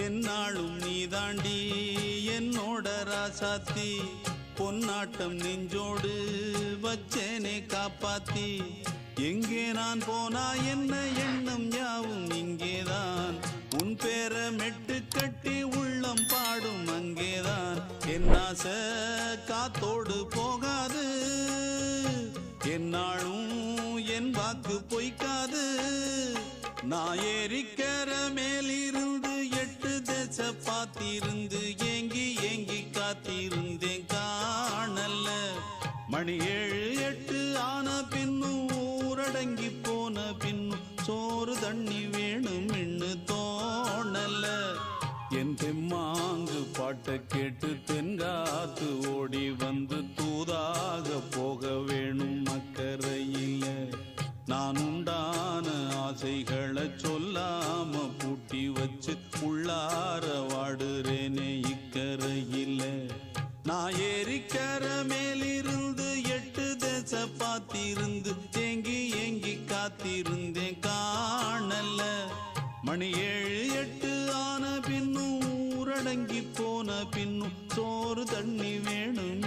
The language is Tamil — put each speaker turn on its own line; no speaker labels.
என்னாலும் நீதாண்டி என்னோட ராசாத்தி பொன்னாட்டம் நெஞ்சோடு வச்சேனே காப்பாத்தி எங்கே நான் போனா என்ன எண்ணம் யாவும் இங்கேதான் உன் பேர மெட்டு கட்டி உள்ளம் பாடும் அங்கேதான் என் ஆசை காத்தோடு போகாது என்னாலும் என் வாக்கு பொய்க்காது நான் ஏறிக்கிற மேலிருந்து 8 தேச பார்த்திருந்து ஏங்கி ஏங்கி காத்திருந்தேன் காணல்ல மணி 7 8 ஆன பின்னும் ஊரடங்கி போன பின்னும் சோறு தண்ணி வேணும் இன்னு தோணல என் தெம்மாங்கு பாட்டை கேட்டு தென்காத்து ஓடி வந்து தூதாக போக வேணும் அக்கறையில நான் உண்டான ஆசைகளை சொல்லாம பூட்டி வச்சு உள்ளார வாடுறேனே இக்கரையில நான் ஏறிக்கிற மேலிருந்து 8 தேச பார்த்திருந்து ஏங்கி ஏங்கி காத்திருந்தேன் காணல மணி 7 8 ஆன பின்னும் ஊரடங்கி போன பின்னும் சோறு தண்ணி வேணும்